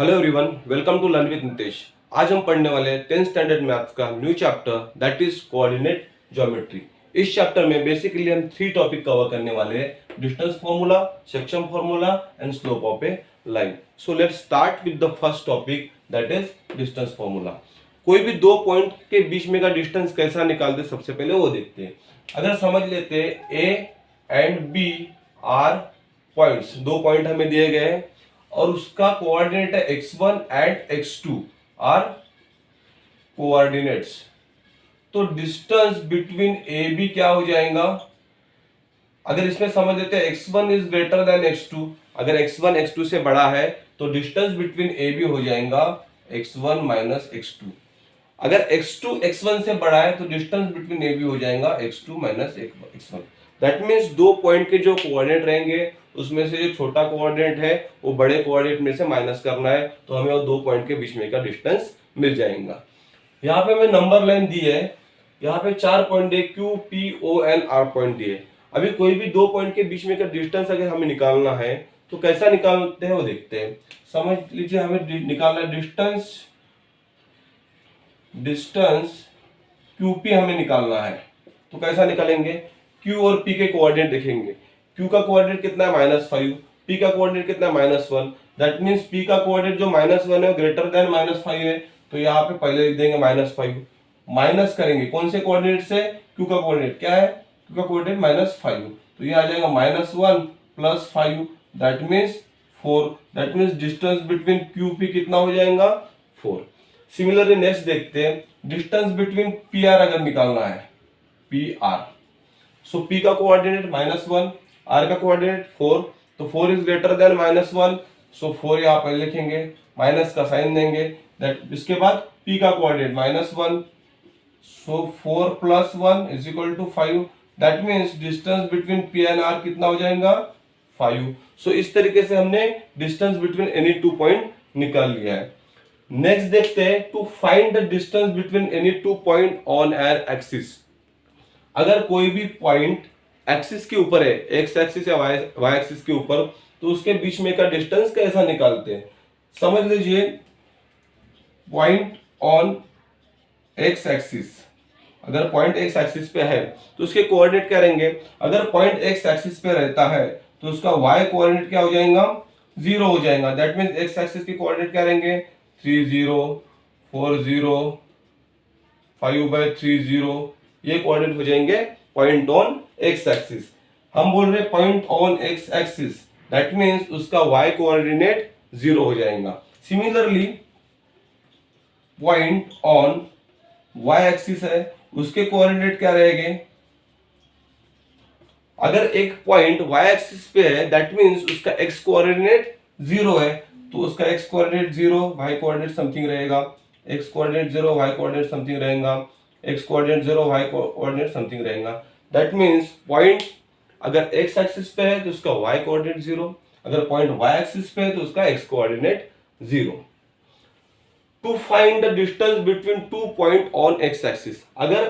Hello everyone, welcome to learn with Nitesh. आज हम पढ़ने वाले हैं 10th स्टैंडर्ड मैथ्स का new chapter that is coordinate geometry. इस चैप्टर में बेसिकली हम 3 टॉपिक कवर करने वाले हैं: distance formula, section formula and slope of a line. So let's start with the first topic that is distance formula. कोई भी दो पॉइंट के बीच में का डिस्टेंस कैसा निकालते सबसे पहले वो देखते हैं। अगर समझ लेते हैं A and B are points, दो पॉइंट हमें दिए गए हैं और उसका कोऑर्डिनेट है x1 and x2 are coordinates. तो डिस्टेंस बिटवीन ए बी क्या हो जाएगा? अगर इसमें समझ लेते हैं x1 is greater then x2, अगर x1 x2 से बड़ा है तो डिस्टेंस बिटवीन ए बी हो जाएगा x1 माइनस x2। अगर x2 x1 से बड़ा है तो डिस्टेंस बिटवीन ए बी हो जाएगा x2 minus x1। That means दो पॉइंट के जो कोऑर्डिनेट रहेंगे उसमें से जो छोटा कोऑर्डिनेट है वो बड़े कोऑर्डिनेट में से माइनस करना है, तो हमें वो दो पॉइंट के बीच में का डिस्टेंस मिल जाएगा। यहाँ पे हमें नंबर लाइन दी है, यहाँ पे 4 पॉइंट दिए, Q, P, O and R point दिए। अभी कोई भी दो पॉइंट के बीच में का डिस्टेंस अगर हमें निकालना है तो कैसा निकालते हैं वो देखते हैं। समझ लीजिए हमें निकालना है डिस्टेंस QP हमें निकालना है, तो कैसा निकालेंगे? Q और P के कोऑर्डिनेट देखेंगे। Q का कोऑर्डिनेट कितना है -5, P का कोऑर्डिनेट कितना है -1। दैट मीन्स P का कोऑर्डिनेट जो -1 है ग्रेटर देन -5 है, तो यहाँ पे पहले लिख देंगे -5। माइनस करेंगे कौन से कोऑर्डिनेट से? Q का कोऑर्डिनेट क्या है? Q का कोऑर्डिनेट -5, तो ये आ जाएगा -1 plus 5 that means 4। That means distance between QP कितना हो जाएगा? 4। सिमिलरली नेक्स्ट देखते हैं, डिस्टेंस बिटवीन PR अगर निकालना है, PR, सो P का कोऑर्डिनेट -1, R का कोऑर्डिनेट 4, तो 4 इज ग्रेटर देन -1, सो 4 यहाँ पर लिखेंगे, माइनस का साइन देंगे। दैट इसके बाद P का coordinate -1, so 4 plus 1 is equal to 5। That means distance between P and R कितना हो जाएगा? 5। सो इस तरीके से हमने distance between any two point निकाल लिया है। नेक्स्ट देखते हैं, to find the distance between any two point on an axis. अगर कोई भी पॉइंट एक्सिस के ऊपर है, एक्स एक्सिस या वाई एक्सिस के ऊपर, तो उसके बीच में का डिस्टेंस कैसा निकालते हैं? समझ लीजिए पॉइंट ऑन एक्स एक्सिस, अगर पॉइंट एक्स एक्सिस पे है तो उसके कोऑर्डिनेट क्या रहेंगे? अगर पॉइंट एक्स एक्सिस पे रहता है तो उसका वाई कोऑर्डिनेट क्या हो जाएगा? 0 हो जाएगा। दैट मीन्स एक्स एक्सिस के कोऑर्डिनेट क्या रहेंगे? 30, 40, 5/30, ये कोऑर्डिनेट हो जाएंगे पॉइंट ऑन एक्स एक्सिस। हम बोल रहे point on x axis, that means उसका वाई कोऑर्डिनेट 0 हो जाएगा। Similarly point on y axis है, उसके कोऑर्डिनेट क्या रहेंगे? अगर एक पॉइंट वाई एक्सिस पे है दैट मीन्स उसका एक्स कोऑर्डिनेट 0 है, तो उसका x coordinate 0, Y coordinate something रहेगा। X coordinate 0, Y coordinate something रहेगा। X coordinate 0, Y coordinate something रहेगा। दैट मीन्स पॉइंट अगर एक्स एक्सिस पे है तो उसका वाई कोऑर्डिनेट 0, अगर पॉइंट वाई एक्सिस पे है तो उसका x coordinate 0। To find the distance between two point on x axis, अगर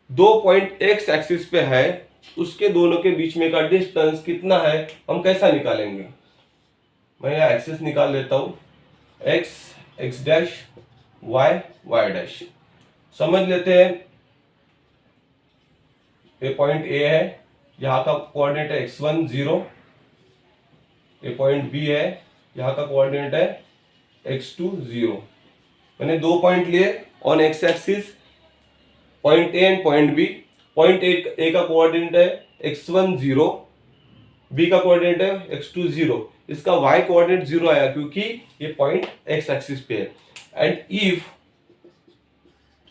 दो पॉइंट एक्स एक्सिस पे है उसके दोनों के बीच में का डिस्टेंस कितना है, हम कैसा निकालेंगे? मैं यहाँ एक्सिस निकाल लेता हूं, x x dash, y y dash. समझ लेते हैं ये पॉइंट ए है, यहाँ का कोऑर्डिनेट है x1 0, ये पॉइंट बी है, यहाँ का कोऑर्डिनेट है x2 0। मैंने दो पॉइंट लिए on x axis, point A and point B. Point A का कोऑर्डिनेट है x1 0, बी का कोऑर्डिनेट है x2 0। इसका y कोऑर्डिनेट 0 आया क्योंकि ये पॉइंट x एक्सिस पे है। And if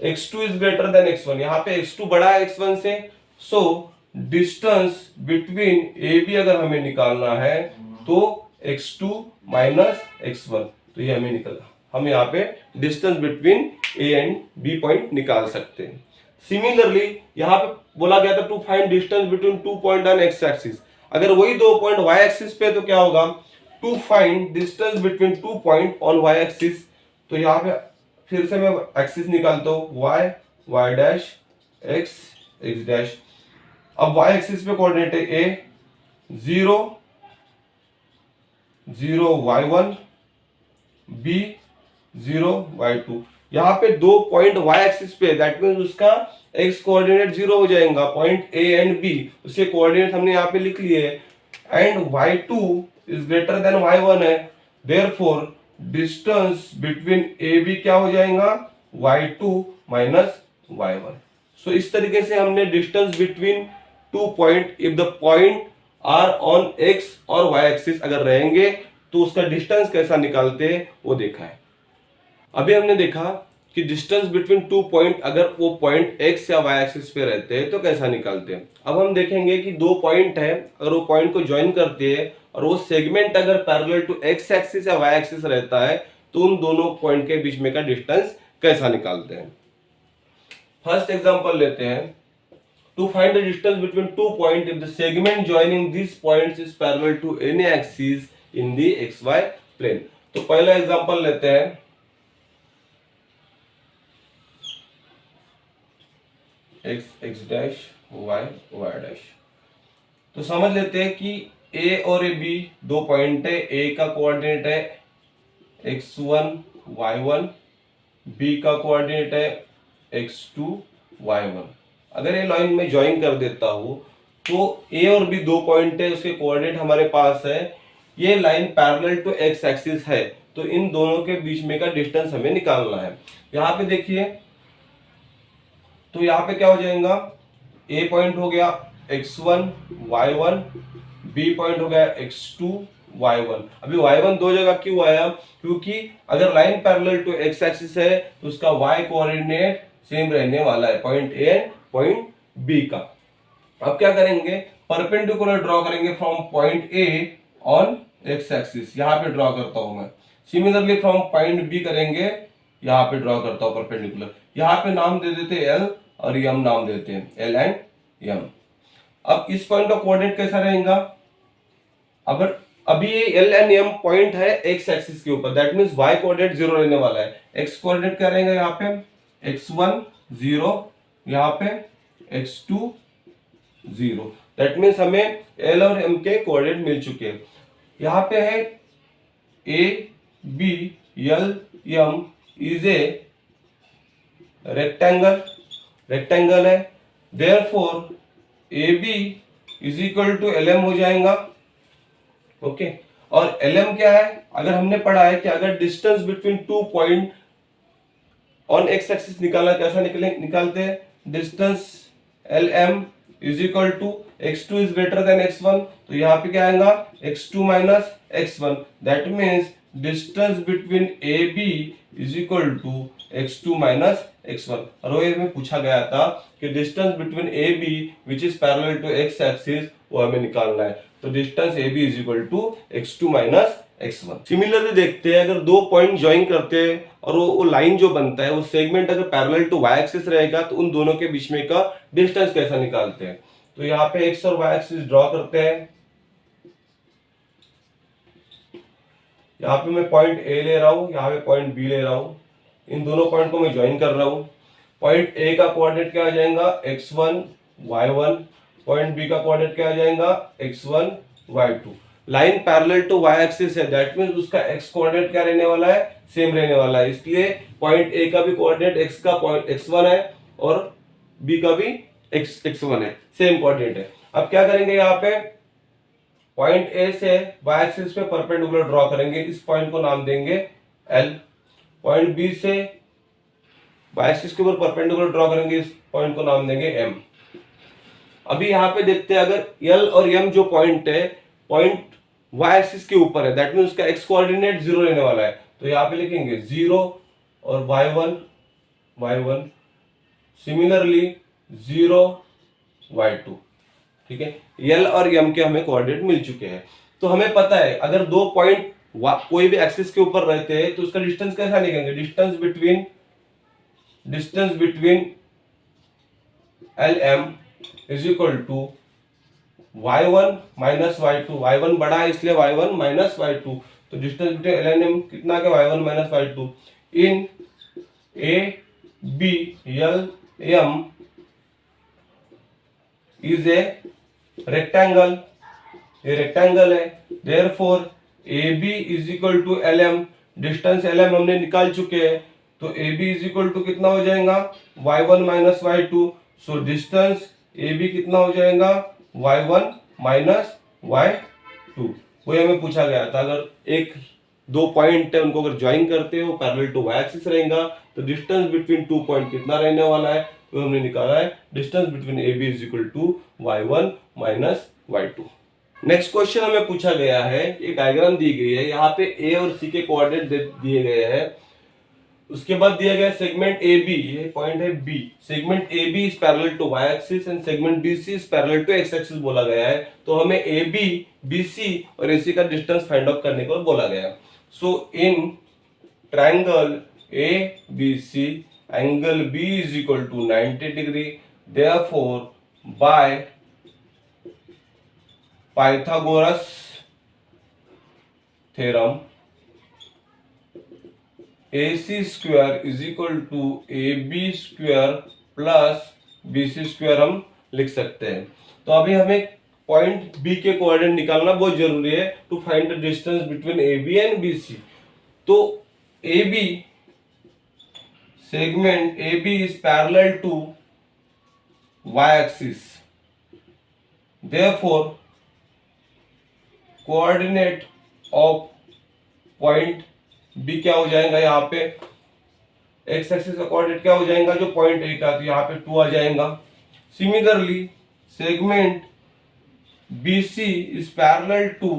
x2 is greater than x1, यहाँ पे x2 बड़ा है x1 से, so distance between A B अगर हमें निकालना है तो x2 माइनस x1, तो ये हमें निकला। हम यहाँ पे distance between A and B point निकाल सकते हैं। सिमिलरली यहाँ पे बोला गया था to find distance between two point on x axis, अगर वही दो पॉइंट वाई एक्सिस पे तो क्या होगा? To find distance between two point on y axis, तो यहाँ पे फिर से मैं एक्सिस निकालता हूँ, y y dash, x x dash. अब वाई एक्सिस पे कोऑर्डिनेट है a 0 0 y1, बी 0 y2। यहाँ पे दो पॉइंट y एक्सिस पे, दैट मीन्स उसका x कोऑर्डिनेट 0 हो जाएगा। पॉइंट a एंड b उसके कोऑर्डिनेट हमने यहाँ पे लिख लिए and y2 is greater than y1 है, therefore distance between A B क्या हो जाएगा, y2 माइनस y1। सो इस तरीके से हमने distance between two point, if the point are on x और y एक्सिस अगर रहेंगे तो उसका डिस्टेंस कैसा निकालते हैं वो देखा है। अभी हमने देखा कि डिस्टेंस बिटवीन टू पॉइंट अगर वो पॉइंट x या y एक्सिस पे रहते हैं तो कैसा निकालते हैं। अब हम देखेंगे कि दो पॉइंट है, अगर वो पॉइंट को ज्वाइन करते हैं और वो सेगमेंट अगर पैरेलल टू x एक्सिस या y एक्सिस रहता है तो उन दोनों पॉइंट के बीच में का डिस्टेंस कैसा निकालते हैं। फर्स्ट एग्जांपल लेते हैं। To find the distance between two points if the segment joining these points is parallel to any axis in the xy plane। तो पहला एग्जांपल लेते हैं। x dash y dash. तो समझ लेते हैं कि a और b दो पॉइंट है। a का कोऑर्डिनेट है x1 y1, b का कोऑर्डिनेट है x2 y1। अगर ये लाइन में ज्वाइन कर देता हूं तो a और b दो पॉइंट है, उसके कोऑर्डिनेट हमारे पास है। ये line parallel to x axis है तो इन दोनों के बीच में का डिस्टेंस हमें निकालना है। यहाँ पे देखिए तो यहाँ पे क्या हो जाएगा, a पॉइंट हो गया x1 y1, b पॉइंट हो गया x2 y1। अभी y1 दो जगह क्यों आया, क्योंकि अगर line parallel to x axis है तो उसका y कोऑर्डिनेट सेम रहने वाला है, point A and point B का। अब क्या करेंगे, परपेंडिकुलर ड्रॉ करेंगे from point A on x axis, यहां पे ड्रॉ करता हूं मैं। सिमिलरली फ्रॉम पॉइंट बी करेंगे, यहां पे ड्रॉ करता हूं परपेंडिकुलर। यहां पे नाम दे देते एल और यम नाम देते हैं, एल एंड यम। अब इस पॉइंट का कोऑर्डिनेट कैसा रहेगा, अगर अभी ये एल एंड एम पॉइंट है एक्स एक्सिस के ऊपर, दैट मींस वाई कोऑर्डिनेट 0 रहने वाला है। एक्स कोऑर्डिनेट क्या रहेगा, यहाँ पे x1 0, यहाँ पे x2 0। दैट मीन्स हमें L और M के कोऑर्डिनेट मिल चुके हैं। यहाँ पे है A B L M is a rectangle है, therefore AB is equal to LM हो जाएगा। ओके, और LM क्या है, अगर हमने पढ़ा है कि अगर distance between two point on x axis निकालना कैसा निकालते हैं, distance LM is equal to x2 is greater than x1। तो यहाँ पे क्या आएगा, x2 minus x1। That means distance between AB is equal to x2 minus x1। और वो में पूछा गया था कि distance between AB which is parallel to x axis वो हमें निकालना है। तो distance AB is equal to x2 minus x1। Similarly देखते हैं, अगर दो पॉइंट ज्वाइन करते हैं और वो लाइन जो बनता है वो सेगमेंट अगर पैरेलल टू y एक्सिस रहेगा तो उन दोनों के बीच में का डिस्टेंस कैसा निकालते हैं। तो यहाँ पे x और y एक्सिस ड्रॉ करते हैं। यहाँ पे मैं पॉइंट A ले रहा हूँ, यहाँ पे पॉइंट B ले रहा हूँ, इन दोनों पॉइंट को मैं ज्वाइन कर रहा हूँ। पॉइंट A का कोऑर्डिनेट क्या आ जाएगा, x1 y1, पॉइंट B का कोऑर्डिनेट क्या आ जाएगा, x1 y2। Line parallel to y axis है, दैट मींस उसका x कोऑर्डिनेट क्या रहने वाला है, सेम रहने वाला है। इसलिए पॉइंट A का भी कोऑर्डिनेट x का पॉइंट x1 है और B का भी x1 है, सेम कोऑर्डिनेट है। अब क्या करेंगे, यहाँ पे पॉइंट A से y एक्सिस पे परपेंडिकुलर ड्रॉ करेंगे, इस पॉइंट को नाम देंगे L। पॉइंट B से y एक्सिस के ऊपर परपेंडिकुलर ड्रॉ करेंगे, इस पॉइंट को नाम देंगे M। अभी यहाँ पे देखते हैं, अगर L और M जो पॉइंट है, पॉइंट y एक्सिस के ऊपर है, दैट मींस उसका x कोऑर्डिनेट 0 रहने वाला है। तो यहाँ पे लिखेंगे 0 और y1 सिमिलरली 0 y2। ठीक है, L और M के हमें कोऑर्डिनेट मिल चुके हैं। तो हमें पता है अगर दो पॉइंट कोई भी एक्सिस के ऊपर रहते हैं तो उसका डिस्टेंस कैसा लिखेंगे, distance between LM is equal to y1 minus y2। y1 बड़ा है इसलिए y1 माइनस y2। तो डिस्टेंस बिटवीन LM कितना के, y1 minus y2 in A B L M is a rectangle, ये रेक्टेंगल है। Therefore AB is equal to LM, distance LM हमने निकाल चुके हैं, तो AB इज इक्वल टू कितना हो जाएगा y1 माइनस y2। सो डिस्टेंस AB कितना हो जाएगा y1 माइनस y2। वही हमें पूछा गया था, अगर एक दो पॉइंट है उनको अगर ज्वाइन करते हो पैरेलल टू y एक्सिस रहेगा तो डिस्टेंस बिटवीन टू पॉइंट कितना रहने वाला है, तो हमने निकाला है distance between AB is equal to y1 minus y2। Next question हमें पूछा गया है, एक डायग्राम दी गई है, यहाँ पे A और C के कोऑर्डिनेट दिए गए हैं, उसके बाद दिया गया सेगमेंट AB, ये पॉइंट है B, segment AB is parallel to y axis and segment BC is parallel to x axis बोला गया है। तो हमें AB, BC और AC का डिस्टेंस फाइंड आउट करने को बोला गया है। So in triangle ABC angle B is equal to 90 degree, therefore by Pythagoras theorem AC square is equal to AB square plus BC square हम लिख सकते हैं। तो अभी हमें पॉइंट B के कोऑर्डिनेट निकालना बहुत जरूरी है to find the distance between AB and BC। तो AB, segment AB is parallel to y axis, therefore coordinate of point B क्या हो जाएगा, यहाँ पे x एक्सिस का कोऑर्डिनेट क्या हो जाएगा जो पॉइंट A का, तो यहाँ पे 2 आ जाएगा। Similarly segment BC is parallel to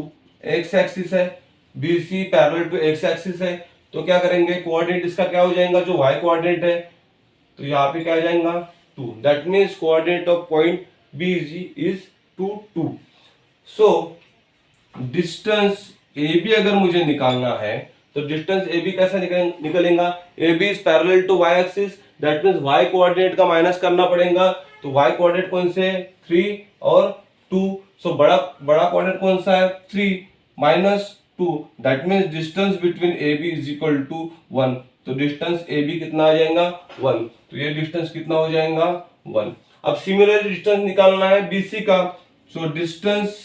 x axis है, BC parallel to x axis है, तो क्या करेंगे कोऑर्डिनेट इसका क्या हो जाएगा जो y कोऑर्डिनेट है, तो यहाँ पे क्या आ जाएगा 2। That means coordinate of point BC is 2 2। So distance AB अगर मुझे निकालना है तो डिस्टेंस AB कैसा निकलेगा, AB is parallel to y axis, that means y coordinate का माइनस करना पड़ेगा। तो y कोऑर्डिनेट कौन से है 3 और 2, सो बड़ा कोऑर्डिनेट कौन सा है 3 minus 2, that means distance between AB is equal to 1। तो डिस्टेंस AB कितना आ जाएगा 1, तो ये डिस्टेंस कितना हो जाएगा 1। अब सिमिलर डिस्टेंस निकालना है BC का, so distance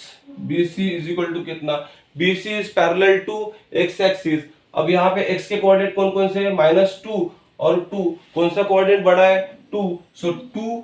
BC is equal to कितना, BC is parallel to x axis. अब यहाँ पे x के कोऑर्डिनेट कौन कौन से है -2 और 2, कौन सा कोऑर्डिनेट बड़ा है 2, सो 2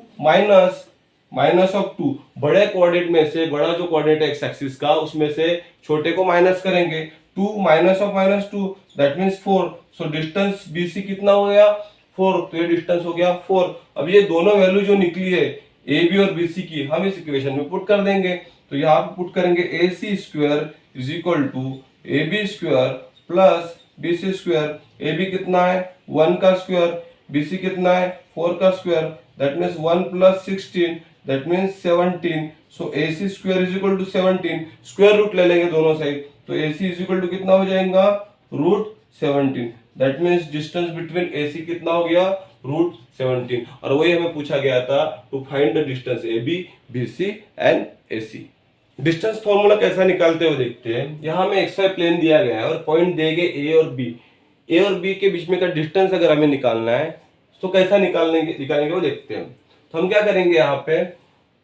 माइनस ऑफ 2, बड़े कोऑर्डिनेट में से बड़ा जो कोऑर्डिनेट है x एक्सिस का उसमें से छोटे को माइनस करेंगे, 2 minus of -2 that means 4। So distance BC कितना हो गया 4, तो ये डिस्टेंस हो गया 4। अब ये दोनों वैल्यू जो निकली है AB और BC की हम इस इक्वेशन में पुट कर देंगे, तो यहाँ पे पुट करेंगे AC square is equal to AB square plus BC square. AB कितना है 1 का स्क्वायर, BC कितना है 4 का square, that means 1 plus 16 that means 17। So AC square is equal to 17, square root ले लेंगे दोनों साइड, तो AC इज इक्वल टू कितना हो जाएगा √17, that means distance between AC कितना हो गया √17। और वही हमें पूछा गया था to find the distance AB, BC and AC। Distance formula कैसा निकालते हुए देखते हैं। यहाँ हमें XY प्लेन दिया गया है और पॉइंट दिए गए A और B के बीच में का डिस्टेंस अगर हमें निकालना है तो कैसा निकालेंगे वो देखते हैं। तो हम क्या करेंगे, यहाँ पे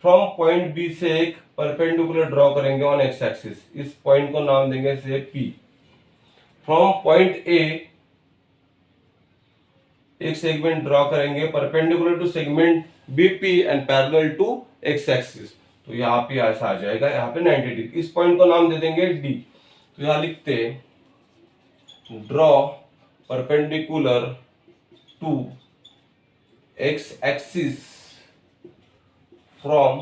फ्रॉम पॉइंट B से एक परपेंडिकुलर ड्रॉ करेंगे ऑन x एक्सिस, इस पॉइंट को नाम देंगे से P। फ्रॉम पॉइंट A एक सेगमेंट ड्रॉ करेंगे perpendicular to segment BP and parallel to x axis, तो यहाँ पे ऐसा आ जाएगा, यहाँ पे 90 डिग्री। इस पॉइंट को नाम दे देंगे D। तो यहाँ लिखते हैं draw perpendicular to x axis from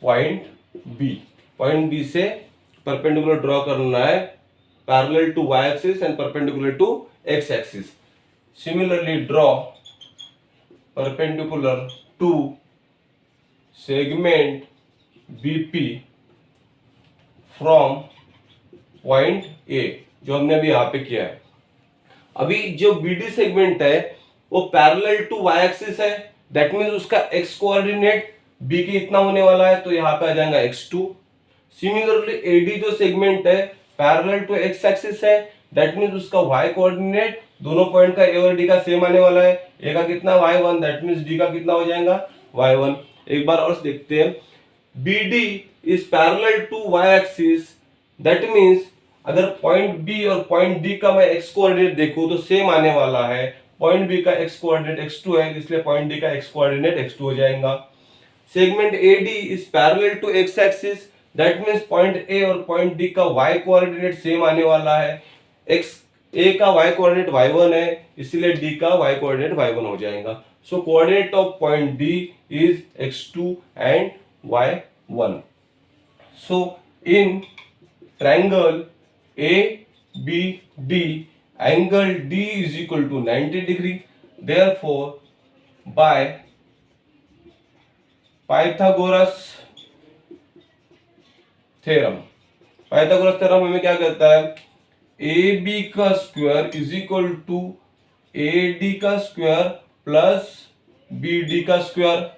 point B। Point B से परपेंडिकुलर ड्रॉ करना है parallel to y axis and perpendicular to x axis. Similarly draw perpendicular to segment BP from point A, जो हमने अभी यहाँ पे किया है। अभी जो BD सेगमेंट है वो पैरेलल टू y एक्सिस है, दैट मींस उसका x कोऑर्डिनेट B के इतना होने वाला है, तो यहाँ पे आ जाएगा x2। सिमिलरली AD जो सेगमेंट है पैरेलल टू x एक्सिस है, दैट मींस उसका y कोऑर्डिनेट दोनों पॉइंट का A और D का सेम आने वाला है। A का कितना y1, दैट मींस D का कितना हो जाएगा y1। एक बार और देखते हैं, BD is parallel to y axis, that means अगर पॉइंट बी और पॉइंट डी का मैं एक्स कोऑर्डिनेट देखूं तो सेम आने वाला है। पॉइंट बी का एक्स कोऑर्डिनेट x2 है, इसलिए पॉइंट डी का एक्स कोऑर्डिनेट x2 हो जाएगा। Segment AD is parallel to x axis, that means point A और पॉइंट डी का y कोऑर्डिनेट सेम आने वाला है। x ए का y कोऑर्डिनेट y1 है, इसलिए d का y कोऑर्डिनेट y1 हो जाएगा। So coordinate of point D is x2 and y1। So in triangle ABD, angle D is equal to 90 degree. Therefore, by Pythagoras theorem, Pythagoras theorem हमें क्या कहता है, AB का square is equal to AD का square plus BD का square.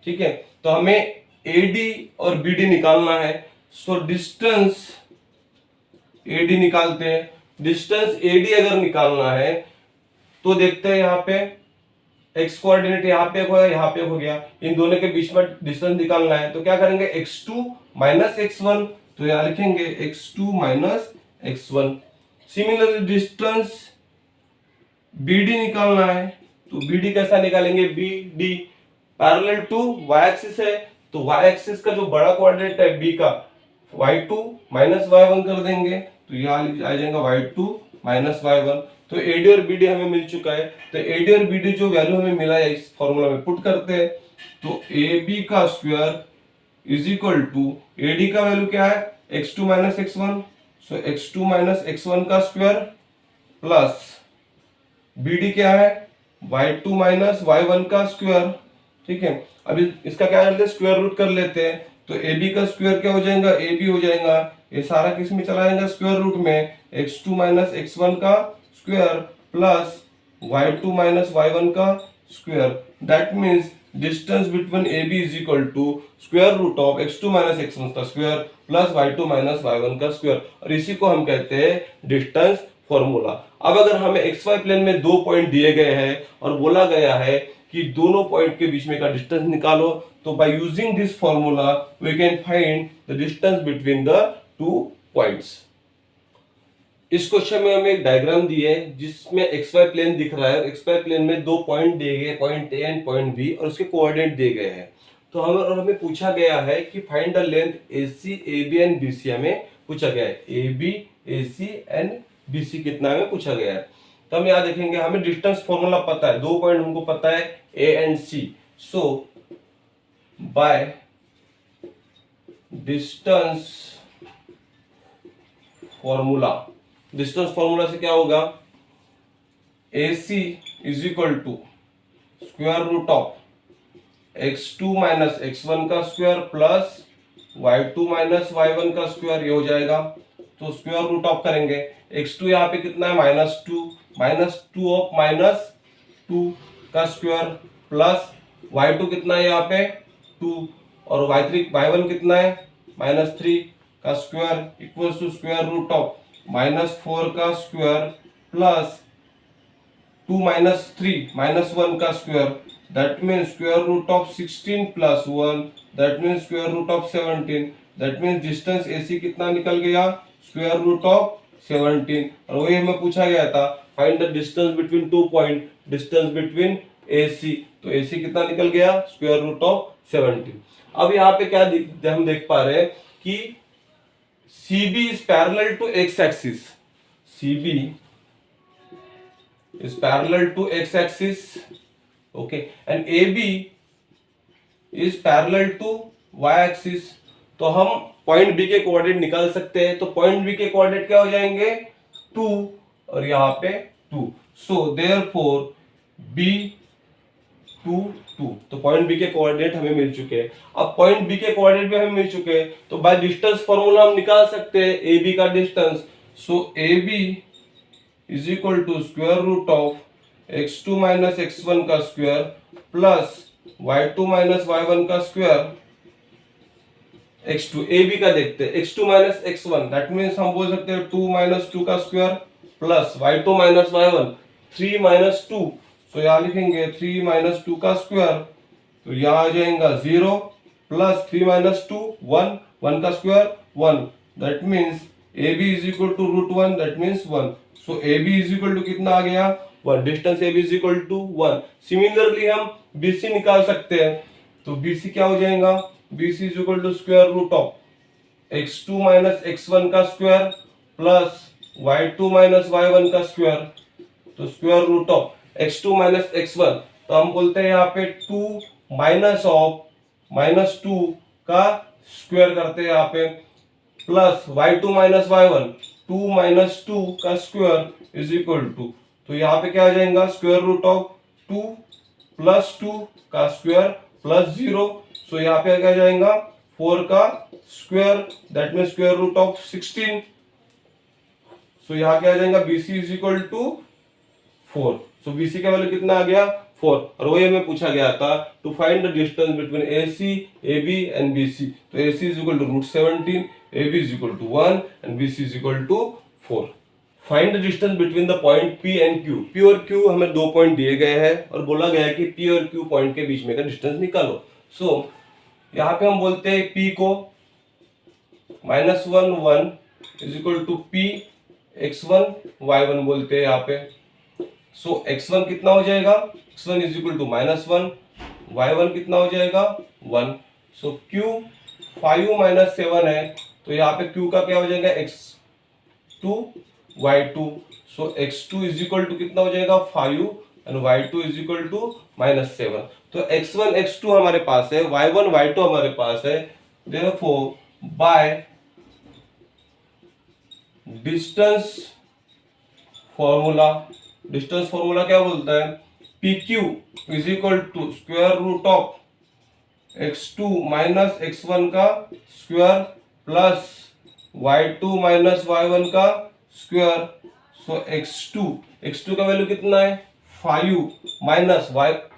ठीक है, तो हमें AD और BD निकालना है। सो डिस्टेंस AD निकालते हैं। डिस्टेंस AD अगर निकालना है तो देखते हैं, यहाँ पे x कोऑर्डिनेट यहाँ पे हो गया, यहाँ पे हो गया, इन दोनों के बीच में डिस्टेंस निकालना है। तो क्या करेंगे, x2 माइनस x1, तो यहाँ लिखेंगे x2 minus x1। Similarly distance BD निकालना है, तो BD कैसा निकालेंगे, BD parallel to y axis है, तो y एक्सिस का जो बड़ा कोऑर्डिनेट है b का y2 माइनस y1 कर देंगे, तो यहाँ आ जाएगा y2 माइनस y1। तो AD और BD हमें मिल चुका है, तो AD और BD जो वैल्यू हमें मिला है इस फॉर्मूला में पुट करते हैं। तो AB का square is equal to, AD का वैल्यू क्या है, x2 माइनस x1, सो x2 माइनस x1 का स्क्वायर प्लस BD क्या है, y2 माइनस y1 का स्क्वायर। ठीक है, अभी इसका क्या करते हैं, स्क्वायर रूट कर लेते हैं। तो AB का स्क्वायर क्या हो जाएगा, AB हो जाएगा, ये सारा किस में चला जाएगा, स्क्वायर रूट में, x2 माइनस x1 का square plus y2 minus y1 का square. That means distance between AB is equal to square root of x2 minus x1 का square plus y2 minus y1 का स्क्वायर, और इसी को हम कहते हैं डिस्टेंस फॉर्मूला। अब अगर हमें xy प्लेन में दो पॉइंट दिए गए हैं और बोला गया है कि दोनों पॉइंट के बीच में का डिस्टेंस निकालो, तो by using this formula we can find the distance between the two points. इस क्वेश्चन में हमें एक डायग्राम दी है जिसमें xy प्लेन दिख रहा है, xy प्लेन में दो पॉइंट दिए गए, point A and point B, और उसके कोऑर्डिनेट दिए गए हैं। तो हमें पूछा गया है कि find the length AC AB and BC, हमें पूछा गया है AB AC एंड BC कितना हमें पूछा गया है। तो हम यहाँ देखेंगे, हमें डिस्टेंस फॉर्मूला पता है, दो पॉइंट हमको पता है A and C। So by distance formula, distance formula से क्या होगा, AC is equal to square root of x2 minus x1 का square plus y2 minus y1 का स्क्वायर, ये हो जाएगा। तो स्क्वायर रूट ऑफ करेंगे, x2 यहाँ पे कितना है, माइनस टू ऑफ माइनस 2 का स्क्वायर प्लस y2 कितना है यहाँ पे 2, और y1 कितना है -3 का square equals to square root of -4 का स्क्वायर प्लस 2 माइनस 3 -1 का square, that means square root of 16 plus 1, that means square root of 17। That means distance AC कितना निकल गया, स्क्वायर रूट ऑफ 17। और वही हमें पूछा गया था, find the distance between two point, distance between AC, तो AC कितना निकल गया, स्क्वायर रूट ऑफ 17। अब यहाँ पे क्या हम देख पा रहे हैं कि CB is parallel to x axis, CB is parallel to x axis, okay, and AB is parallel to y axis। तो हम पॉइंट B के कोऑर्डिनेट निकाल सकते हैं। तो पॉइंट B के कोऑर्डिनेट क्या हो जाएंगे, 2 और यहाँ पे 2, सो देयरफॉर B 2 2। तो पॉइंट B के कोऑर्डिनेट हमें मिल चुके हैं। अब पॉइंट B के कोऑर्डिनेट भी हमें मिल चुके हैं, तो बाय डिस्टेंस फॉर्मूला हम निकाल सकते हैं AB का distance. So AB is equal to square root of x2 minus x1 का square plus y2 minus y1 का स्क्वायर, x2 AB का देखते हैं, x2 minus x1, that means हम बोल सकते हैं 2 माइनस 2 का square plus y2 minus y1 3 minus 2, तो यहाँ लिखेंगे 3 माइनस 2 का स्क्वायर, तो यहाँ आ जाएगा 0 प्लस 3 माइनस 2 1, 1 का square 1, that means A B is equal to √1 that means 1. So A B is equal to कितना आ गया 1. Distance A B is equal to 1. Similarly हम बी सी निकाल सकते हैं. तो बी सी क्या हो जाएगा, B C is equal to square root of x2 minus x1 का square plus y2 minus y1 का स्क्वायर. तो square root of x2 minus x1, तो हम बोलते हैं यहाँ पे 2 माइनस ऑफ -2 का स्क्वायर करते हैं यहाँ पे, plus y2 minus y1, 2 minus 2 का स्क्वायर इज इक्वल टू, तो यहाँ पे क्या आ जाएगा स्क्वायर रूट ऑफ 2 प्लस 2 का स्क्वायर प्लस 0. सो यहाँ पे क्या जाएगा 4 का square that mean square root of 16. So यहाँ क्या आ जाएगा BC is equal to 4. So BC का वैल्यू कितना आ गया 4. और वही हमें पूछा गया था to find the distance between AC, AB and BC. तो AC is equal to √17, AB is equal to 1 and BC is equal to 4. Find the distance between the point P and Q. P और Q हमें 2 point दिए गए हैं और बोला गया है कि P और Q पॉइंट के बीच में का डिस्टेंस निकालो. सो यहाँ पे हम बोलते हैं P को -1 1 is equal to P x1 y1 बोलते हैं यहाँ पे. सो x1 कितना हो जाएगा, x1 is equal to -1, y1 कितना हो जाएगा 1. सो Q 5 माइनस 7 है, तो यहाँ पे Q का क्या हो जाएगा x2 y2. So x2 is equal to कितना हो जाएगा 5 and y2 is equal to -7. तो x1 x2 हमारे पास है, y1 y2 हमारे पास है. देयरफॉर बाय डिस्टेंस फॉर्मूला क्या बोलता है, PQ is equal to square root of x2 minus x1 का square plus y2 minus y1 का स्क्वायर. सो x2 का वैल्यू कितना है 5 माइनस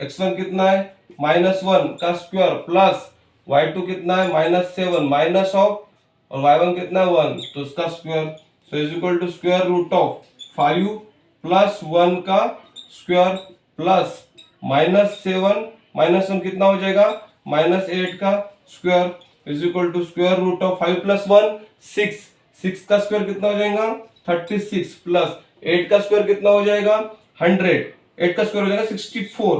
x1 कितना है -1 का स्क्वायर प्लस y2 कितना है -7 माइनस ऑफ और y1 कितना है 1, तो उसका square. So is equal to square root of 5 plus 1 का स्क्वायर प्लस -7 -1 कितना हो जाएगा -8 का square is equal to square root of 5 plus 1 6 का स्क्वायर कितना हो जाएगा 36 प्लस 8 का स्क्वायर कितना हो जाएगा 100, 8 का स्क्वायर हो जाएगा 64.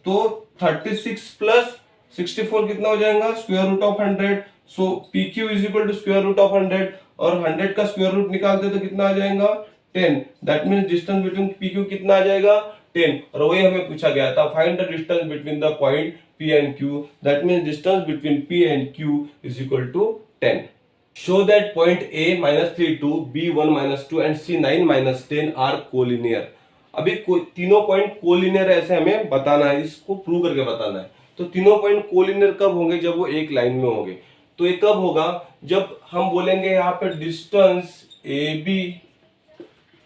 तो 36 प्लस 64 कितना हो जाएगा square root of 100. So PQ is equal to square root of 100 और 100 का स्क्वायर रूट निकालते तो कितना आ जाएगा 10. That means distance between PQ कितना आ जाएगा 10. और वही हमें पूछा गया था find the distance between the point P and Q. That means distance between P and Q is equal to 10. Show that point A -3 2, B 1 -2 and C 9 -10 are collinear. अभी तीनों पॉइंट कोलिनियर ऐसे हमें बताना है, इसको प्रूव करके बताना है. तो तीनों पॉइंट कोलिनियर कब होंगे, जब वो एक लाइन में होंगे. तो ये कब होगा, जब हम बोलेंगे यहाँ पे डिस्टेंस AB,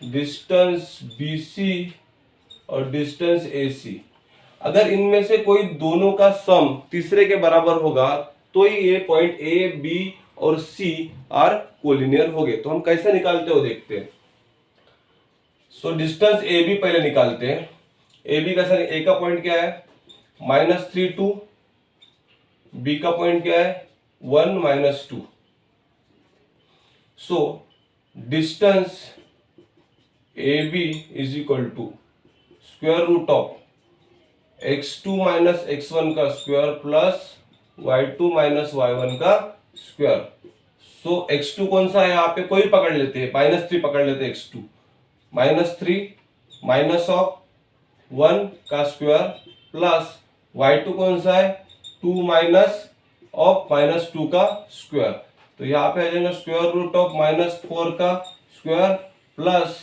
डिस्टेंस BC और डिस्टेंस AC. अगर इनमें से कोई दोनों का सम तीसरे के बराबर होगा तो ही ये पॉइंट A, B और C आर कोलिनियर हो गए. तो हम कैसे निकालते हो देखते हैं. सो डिस्टेंस AB पहले निकालते हैं. AB का सर A का पॉइंट क्या है -3 2, B का पॉइंट क्या है 1 -2. So distance AB is equal to square root of x2 minus x1 का square plus y2 minus y1 का स्क्वायर. सो x2 कौन सा है, यहाँ पे कोई पकड़ लेते हैं, -3 पकड़ लेते हैं x2. -3 माइनस ऑफ 1 का स्क्वायर प्लस y2 कौन सा है 2 माइनस ऑफ -2 का स्क्वायर. तो यहाँ पे आ जाएगा स्क्वायर रूट ऑफ -4 का स्क्वायर प्लस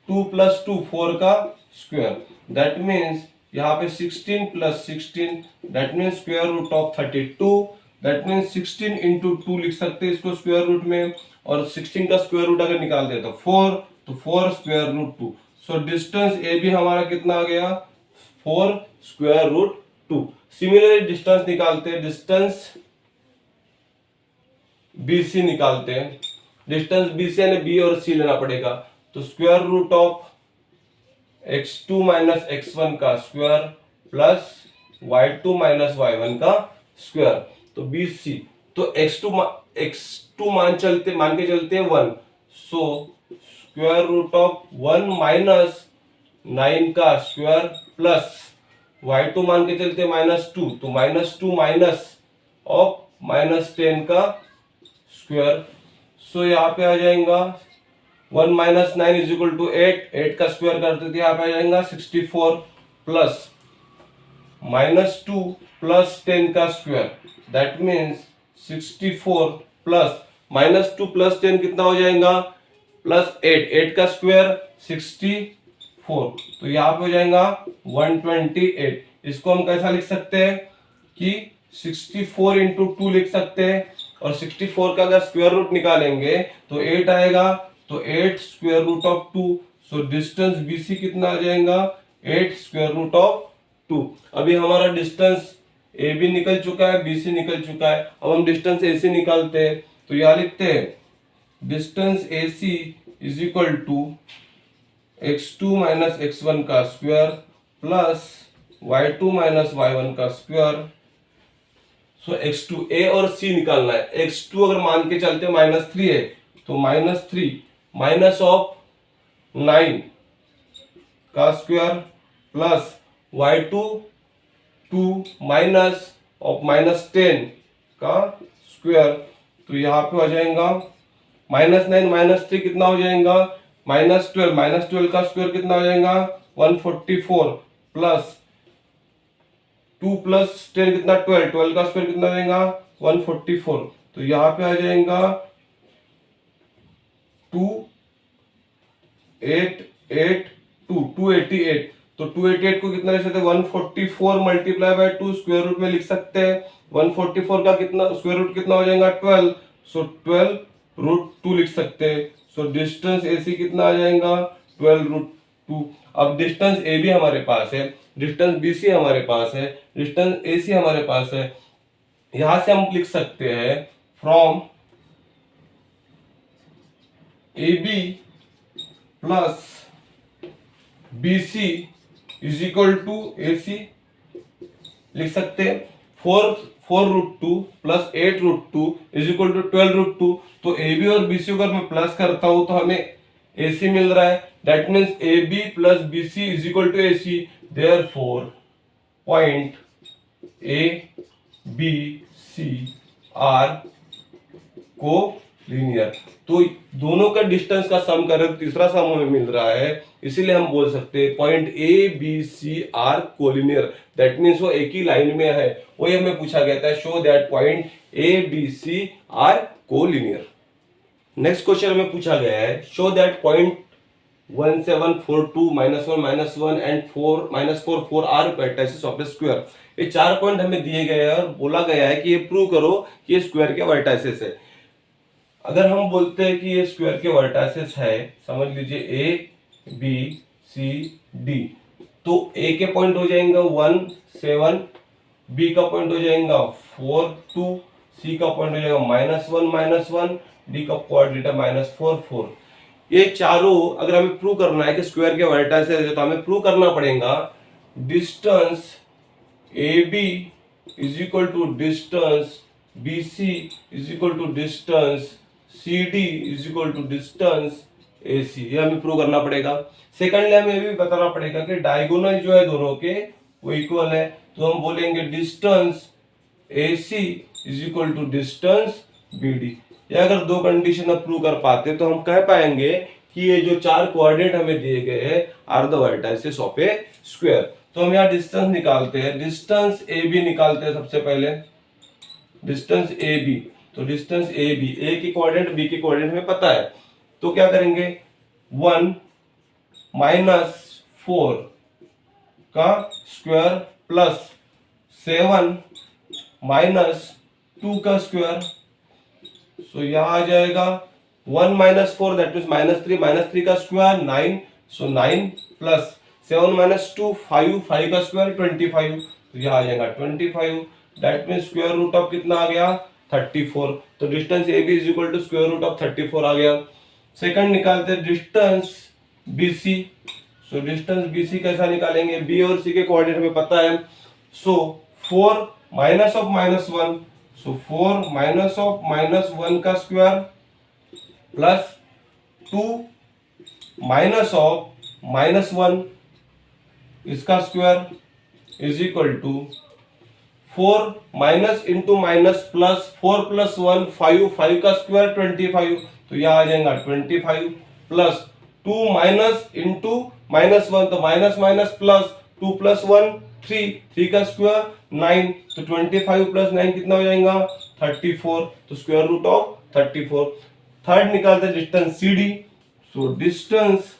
2 + 2 4 का स्क्वायर. दैट मीन्स यहाँ पे 16 + 16 that means square root of 32. That means 16 into 2 लिख सकते हैं इसको स्क्वायर रूट में, और 16 का स्क्वायर रूट अगर निकालते हैं तो 4, तो 4 square root 2. So distance A B हमारा कितना आ गया 4 स्क्वायर रूट 2. सिमिलरली डिस्टेंस निकालते हैं, डिस्टेंस BC निकालते हैं. डिस्टेंस BC यानी B और C लेना पड़ेगा. तो square root of x2 minus x1 का square plus y2 minus y1 का स्क्वायर. तो BC, तो x2 मान के चलते हैं 1, so square root of 1 minus 9 का स्क्वायर प्लस y2 मान के चलते -2, तो -2 माइनस ऑफ -10 का स्क्वायर। सो यहाँ पे आ जाएगा 1 माइनस 9 इज इक्वल टू 8, 8 का स्क्वायर करते थे यहाँ पे आ जाएगा 64 प्लस -2 प्लस 10 का square, that means 64 plus -2 plus 10 कितना हो जाएगा प्लस 8, 8 का स्क्वायर 64, तो यहाँ पे हो जाएगा 128। इसको हम कैसा लिख सकते हैं कि 64 इंटू 2 लिख सकते हैं, और 64 का अगर स्क्वायर रूट निकालेंगे तो 8 आएगा, तो 8 square root of 2। So distance BC कितना आ जाएगा 8 स्क्वायर रूट ऑफ 2। अभी हमारा डिस्टेंस AB निकल चुका है, BC निकल चुका है। अब हम डिस्टेंस AC निकालते हैं, तो यहां लिखते हैं distance AC is equal to x2 minus x1 का square plus y2 minus y1 का स्क्वायर। सो x2 A और C निकालना है। x2 अगर मान के चलते -3 है, तो -3 माइनस ऑफ 9 का square plus y2 2 minus of -10 का स्क्वायर, तो यहाँ पे हो जाएगा -9 -3 कितना हो जाएगा -12 का स्क्वायर कितना हो जाएगा 144 प्लस 2 प्लस 10 कितना 12 का स्क्वायर कितना हो जाएगा 144, तो यहाँ पे आ जाएगा 288, तो 288 को कितना लिख सकते हैं 144 मल्टीप्लाई बाय 2 स्क्वायर रूट में लिख सकते हैं। 144 का कितना स्क्वायर रूट कितना हो जाएगा 12, सो 12 रूट 2 लिख सकते हैं। सो डिस्टेंस AC कितना आ जाएगा 12 रूट 2। अब डिस्टेंस AB हमारे पास है, डिस्टेंस BC हमारे पास है, डिस्टेंस AC हमारे पास है। यहां से हम लिख सकते हैं from AB plus BC is equal to AC लिख सकते हैं। 4 root 2 plus 8 root 2 is equal to 12 root 2, तो AB और BC अगर मैं प्लस करता हूं तो हमें AC मिल रहा है, that means AB plus BC is equal to AC। Therefore point ABC are collinear, तो दोनों का डिस्टेंस का सम करें तो तीसरा सम हमें मिल रहा है, इसीलिए हम बोल सकते हैं point ABC are collinear, that means वो एक ही लाइन में है। वही हमें पूछा गया था, show that point ABC are collinear. Next question हमें पूछा गया है, show that point 1742 -1 and 4 4 are vertices of a square. ये 4 पॉइंट हमें दिए गए हैं और बोला गया है कि ये प्रूव करो कि ये स्क्वायर के वर्टाइसेस है। अगर हम बोलते हैं कि ये स्क्वायर के वर्टाइसेस है, समझ लीजिए A B C D, तो A के पॉइंट हो जाएंगे 1 7, B का पॉइंट हो जाएगा 4 2, C का पॉइंट हो जाएगा -1 -1, D का कोऑर्डिनेट -4 4। ये चारों अगर हमें प्रूव करना है कि स्क्वायर के वर्टाइसेस है, तो हमें प्रूव करना पड़ेगा distance AB is equal to distance BC is equal to distance CD is equal to distance AC, ये हमें प्रूव करना पड़ेगा। सेकंडली हमें ये भी बताना पड़ेगा कि डायगोनल जो है दोनों के वो इक्वल है, तो हम बोलेंगे distance AC is equal to distance BD। ये अगर दो कंडीशन प्रूव कर पाते तो हम कह पाएंगे कि ये जो 4 कोऑर्डिनेट हमें दिए गए हैं are the vertices of a square. तो हम यहाँ डिस्टेंस निकालते हैं, डिस्टेंस AB निकालते हैं सबसे पहले, डिस्टेंस AB, तो डिस्टेंस AB, A की कोऑर्डिनेट B की कोऑर्डिनेट हमें पता है, तो क्या करेंगे 1 -4 का स्क्वायर प्लस 7 -2 का स्क्वायर, सो यहां आ जाएगा 1 -4 दैट मीन्स -3 का स्क्वायर 9, सो 9 प्लस 7 -2 5 का स्क्वायर 25, तो यहां आ जाएगा 25, that means square root of कितना आ गया 34, तो distance AB is equal to square root of 34 आ गया। सेकंड निकालते हैं distance BC, so distance BC कैसा निकालेंगे, B और C के कोऑर्डिनेट हमें पता है, so 4 minus of -1, so 4 minus of -1 का स्क्वायर प्लस 2 माइनस ऑफ -1 इसका square is equal to 4 minus into minus plus 4 plus 1 5, 5 का स्क्वायर 25, तो यह आ जाएगा 25 प्लस 2 माइनस इंटू -1, तो माइनस माइनस प्लस 2 प्लस 1 3, 3 का स्क्वायर 9, तो 25 प्लस 9 कितना हो जाएगा 34, तो स्क्वायर रूट ऑफ 34। थर्ड निकालते हैं distance CD, so distance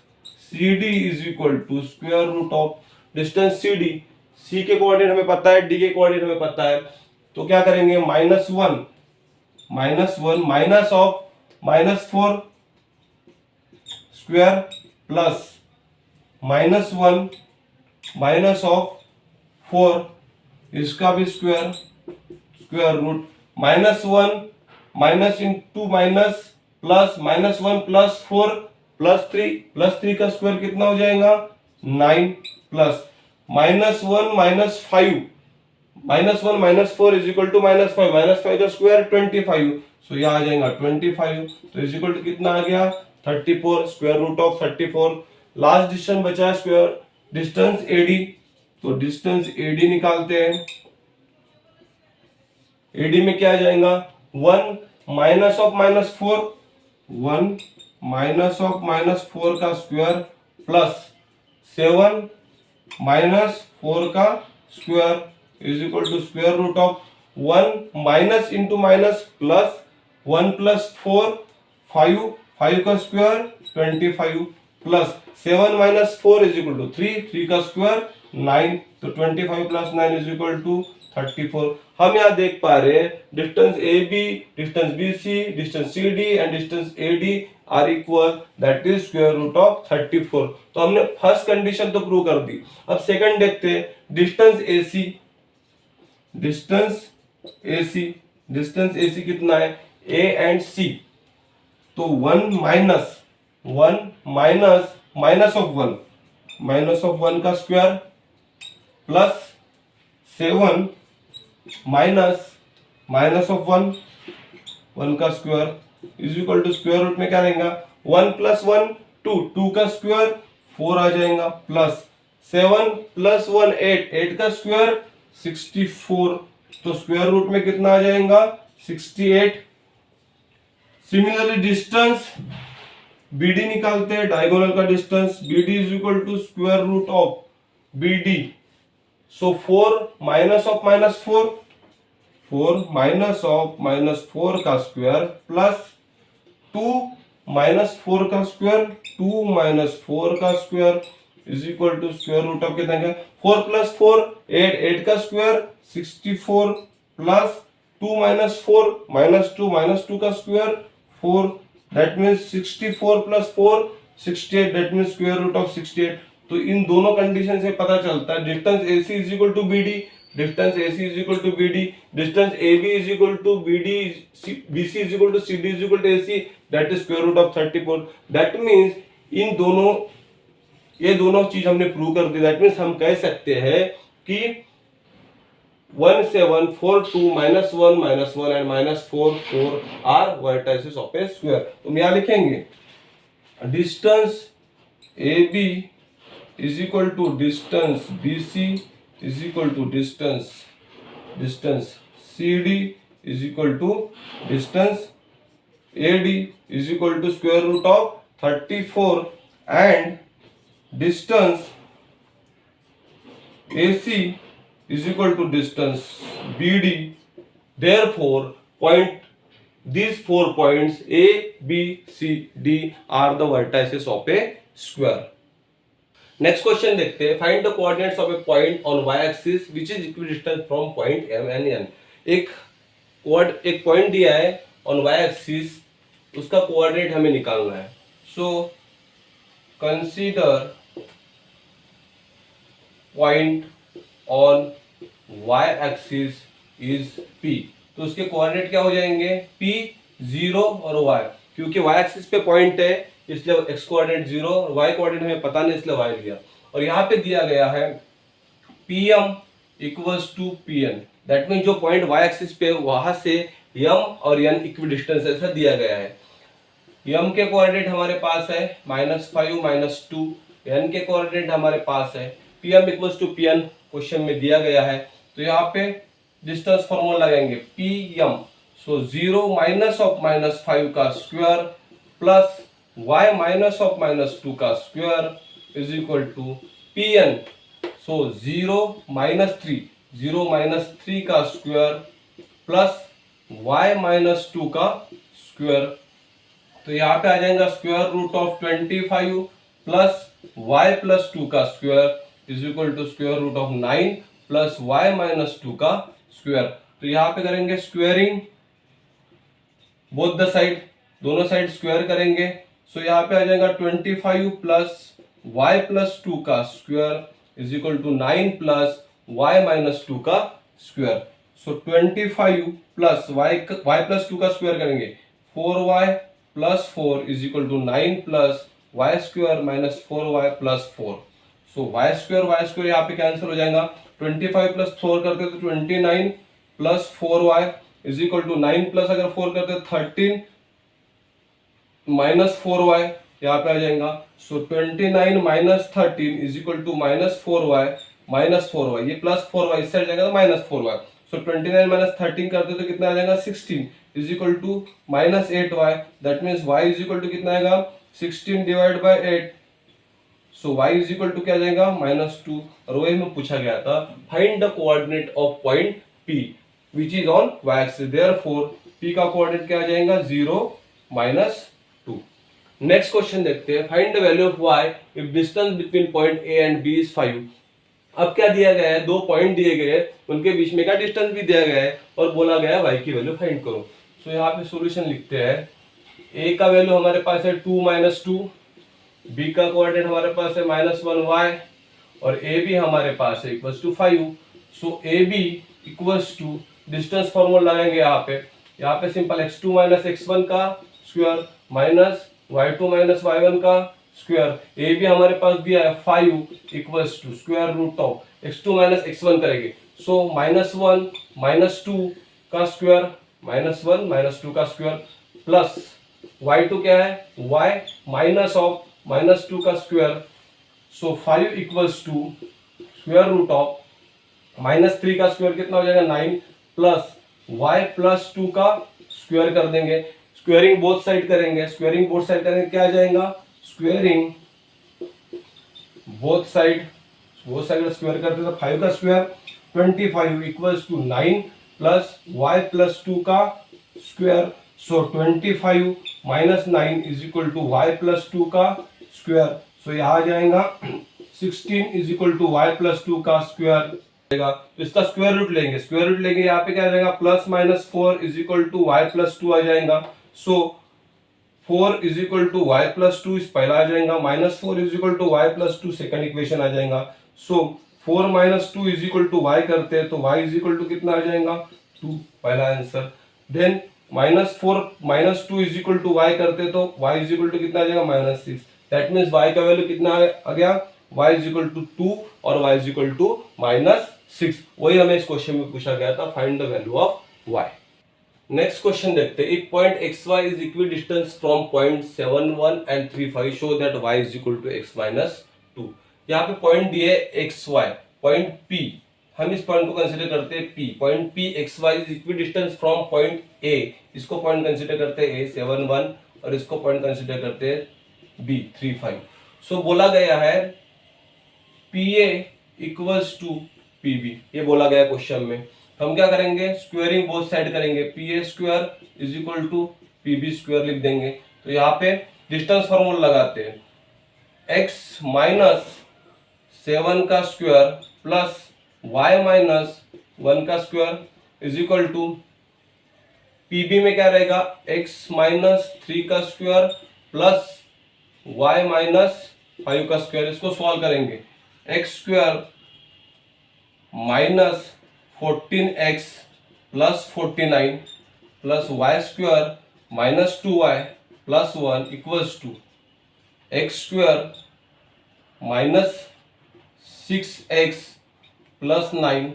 CD is equal to square root of distance CD, C के कोऑर्डिनेट हमें पता है, D के कोऑर्डिनेट हमें पता है, तो क्या करेंगे -1 minus of -4 square plus -1 minus of 4 इसका भी square, square root -1 minus into minus plus -1 plus 4 plus 3 का स्क्वायर कितना हो जाएगा 9 plus -1 minus 5 -1 minus 4 is equal to -5, -5 का स्क्वायर 25, सो यह आ जाएगा 25, तो इज इक्वल टू कितना आ गया 34, square root of 34। Last distance बचा है स्क्वायर डिस्टेंस AD, तो डिस्टेंस AD निकालते हैं। AD में क्या आ जाएगा 1 माइनस ऑफ -4, 1 माइनस ऑफ -4 का स्क्वायर प्लस 7 माइनस 4 का square is equal to square root of 1 minus into minus plus 1 plus 4 5, 5 का square 25 plus 7 minus 4 is equal to 3, 3 का स्क्वायर 9, तो 25 प्लस 9 इज इक्वल टू 34। हम यहाँ देख पा रहे हैं distance AB, distance BC, distance CD and distance AD are equal, that is square root of 34। तो हमने फर्स्ट कंडीशन तो प्रूव कर दी। अब सेकंड देखते हैं distance AC, distance AC, distance AC कितना है A एंड C, तो 1 माइनस ऑफ 1 का स्क्वायर प्लस 7 माइनस ऑफ 1 का square is equal to square root में क्या रहेगा 1 प्लस 1 2 का स्क्वायर 4 आ जाएगा प्लस 7 प्लस 1 8 का स्क्वायर 64, तो स्क्वायर रूट में कितना आ जाएगा 68। सिमिलरली डिस्टेंस BD निकालते हैं, डायगोनल का distance BD is equal to square root of BD, so 4 minus of -4, 4 minus of -4 का स्क्वायर प्लस 2 माइनस 4 का स्क्वायर, 2 माइनस 4 का square is equal to square root of कितना है 4 प्लस 4 8 का square 64 plus 2 minus 4 minus 2 का square 4, that means 64 plus 4 68, that means square root of 68। तो इन दोनों कंडीशन से पता चलता है distance AC is equal to BD, distance AC is equal to BD, distance AB is equal to BD, BC is equal to CD is equal to AC, that is square root of 34। That means इन दोनों, ये दोनों चीज हमने prove कर दी। That means हम कह सकते हैं कि 1742 -1 and -4 are vertices of a square. तो हम यहाँ लिखेंगे distance AB is equal to distance BC is equal to distance CD is equal to distance AD is equal to square root of 34 and distance AC is equal to distance BD. Therefore, these 4 points A, B, C, D are the vertices of a square. Next question देखते हैं. Find the coordinates of a point on y-axis which is equidistant from point M and N. एक point दिया है on y-axis, उसका coordinate हमें निकालना है. So consider point on y axis is P, तो उसके कोऑर्डिनेट क्या हो जाएंगे P 0 और y, क्योंकि y एक्सिस पे पॉइंट है इसलिए x कोऑर्डिनेट 0 और y कोऑर्डिनेट हमें पता नहीं इसलिए y लिया, और यहाँ पे दिया गया है PM equals to PN, that mean जो पॉइंट y एक्सिस पे वहां से m और n इक्विडिस्टेंस ऐसा दिया गया है। m के कोऑर्डिनेट हमारे पास है -5 -2, n के कोऑर्डिनेट हमारे पास है pm equals to pn, question में दिया गया है। तो यहाँ पे डिस्टेंस फॉर्मूला लगाएंगे pm, सो 0 माइनस ऑफ -5 का square plus y minus of -2 का square is equal to pn, so 0 minus 3 का स्क्वायर प्लस y माइनस 2 का स्क्वायर। तो यहाँ पे आ जाएगा square root of 25 plus y plus 2 का square is equal to square root of 9 plus y minus 2 का स्क्वायर। तो यहाँ पे करेंगे स्क्वायरिंग बोथ द साइड, दोनों साइड स्क्वायर करेंगे। सो यहाँ पे आ जाएगा 25 प्लस y प्लस 2 का square is equal to 9 plus y minus 2 का square. So 25 plus y plus 2 का स्क्वायर करेंगे 4y plus 4 is equal to 9 plus y square minus 4y plus 4। So y square यहाँ पे कैंसिल हो जाएगा। 25 plus 4 करते तो 29 plus 4y is equal to 9 plus अगर 4 करते 13 माइनस 4y यहाँ पे आ जाएगा। So 29 minus 13 is equal to minus 4y, ये प्लस 4y इस साइड जाएगा तो माइनस 4y। सो 29 माइनस 13 करते तो कितना आ जाएगा 16 is equal to minus 8y, that means y is equal to कितना आएगा 16 divide by 8। So y is equal to क्या आ जाएगा -2। और वही में पूछा गया था find the coordinate of point P which is on y axis, therefore P का कोऑर्डिनेट क्या आ जाएगा 0 -2। नेक्स्ट क्वेश्चन देखते हैं, find the value of y if distance between point A and B is 5। अब क्या दिया गया है, दो पॉइंट दिए गए हैं, उनके बीच में का डिस्टेंस भी दिया गया है और बोला गया है y की वैल्यू फाइंड करो। सो यहाँ पे सॉल्यूशन लिखते हैं, a का वैल्यू हमारे पास है 2 -2, b का कोऑर्डिनेट हमारे पास है -1y और a भी हमारे पास है equals to 5। So a b equals to distance formula लगाएंगे यहाँ पे सिंपल x2 x1 का स्क्वायर माइनस y2 y1 का स्क्वायर। a भी हमारे पास दिया है 5 equals to square root of x2 x1 करेंगे। सो -1 -2 का स्क्वायर -1 -2 का स्क्वायर प्लस y2 क्या है y माइनस ऑफ -2 का square. So 5 equals to square root of -3 का स्क्वायर कितना हो जाएगा 9 प्लस y प्लस 2 का स्क्वायर कर देंगे। स्क्वायरिंग बोथ साइड करेंगे, क्या आ जाएगा स्क्वायरिंग बोथ साइड स्क्वायर करते तो 5 का square 25 equals to 9 plus y plus 2 का square. So 25 minus 9 is equal to y plus 2 का स्क्वायर। सो यहाँ आ जाएगा 16 is equal to y plus 2 का स्क्वायर। तो इसका स्क्वायर रूट लेंगे, यहाँ पे क्या आ जाएगा plus -4 is equal to y plus 2 आ जाएगा। So 4 is equal to y plus 2 इस पहला आ जाएगा, -4 is equal to y plus 2 second equation आ जाएगा। So 4 - 2 is equal to y करते हैं तो y इज इक्वल टू कितना आ जाएगा 2, पहला answer. Then -4 - 2 is equal to y करते तो y इज इक्वल टू कितना आ जाएगा -6, दैट मीन्स y का वैल्यू कितना आ गया y इज इक्वल टू 2 और y इज इक्वल टू -6। वही हमें इस क्वेश्चन में पूछा गया था, find the value of y। Next question देखते हैं, if point xy is equi distance from point 7 1 and 3 5 show that y is equal to x -2। यहाँ पे पॉइंट दिए xy, पॉइंट P, हम इस पॉइंट को कंसीडर करते हैं P, point P xy is equi distance from point A, इसको point consider करते हैं A 7 1 और इसको पॉइंट कंसीडर करते हैं B 3 5। सो बोला गया है PA इक्वल्स टू PB, ये बोला गया क्वेश्चन में। तो हम क्या करेंगे स्क्वायरिंग बोथ साइड करेंगे, PA square is equal to PB square लिख देंगे। तो यहाँ पे डिस्टेंस फॉर्मूला लगाते हैं, x माइनस 7 का स्क्वायर प्लस y माइनस 1 का square is equal to PB में क्या रहेगा x माइनस 3 का स्क्वायर प्लस y माइनस 5 का स्क्वायर। इसको सॉल्व करेंगे, x square minus 14x plus 49 plus y square minus 2y plus 1 equals to x square minus 6x plus 9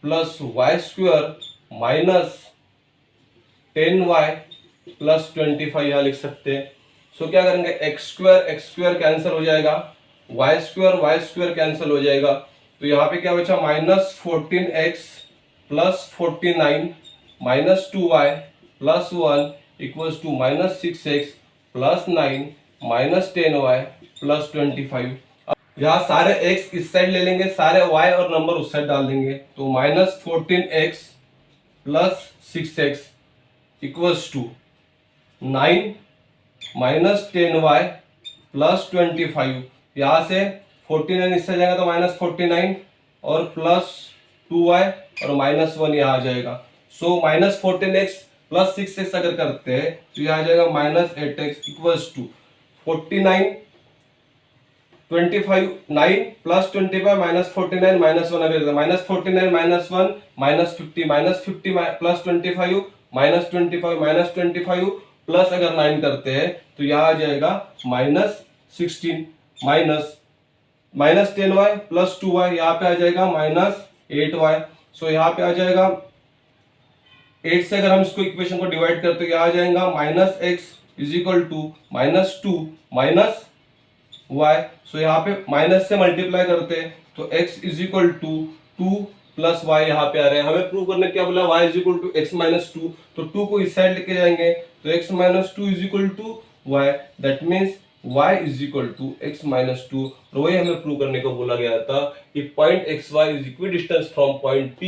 plus y square minus 10y plus 25 यहाँ लिख सकते हैं। सो क्या करेंगे, एक्स स्क्वायर कैंसिल हो जाएगा, वाई स्क्वायर कैंसिल हो जाएगा, तो यहाँ पे क्या बचा, -14x plus 49 minus 2y plus 1 equals to -6x plus 9 minus 10y plus 25। यहाँ सारे x इस साइड ले लेंगे, सारे y और नंबर उस साइड डाल देंगे, तो -14x plus 6x equals to 9 minus 10y plus 25। यहाँ से 49 इससे जाएगा तो -49 और प्लस 2y और -1 यहाँ आ जाएगा। सो -14x प्लस 6x अगर करते हैं तो यहाँ आ जाएगा -8x इक्वल्स टू 49 25 9 प्लस 25 -49 -1 अगर -49 -1 -50 प्लस 25 -25 प्लस अगर 9 करते हैं तो यहाँ आ जाएगा -16 माइनस 10y प्लस 2y, यहाँ पे आ जाएगा -8y। सो यहाँ पे आ जाएगा 8 से अगर हम इसको इक्वेशन को डिवाइड करते हैं, यहाँ आ जाएगा -x is equal to -2 minus y। So यहाँ पे माइनस से मल्टीप्लाई करते हैं तो x is equal to 2 plus y यहाँ पे आ रहे हैं। हमें प्रूव करने क्या बोला, y is equal to x minus 2, तो 2 को इस साइड लेके जाएंगे तो x minus 2 is equal to y, that means y is equal to x minus 2। और वही हमें प्रूव करने को बोला गया था कि point xy is equi distance from point P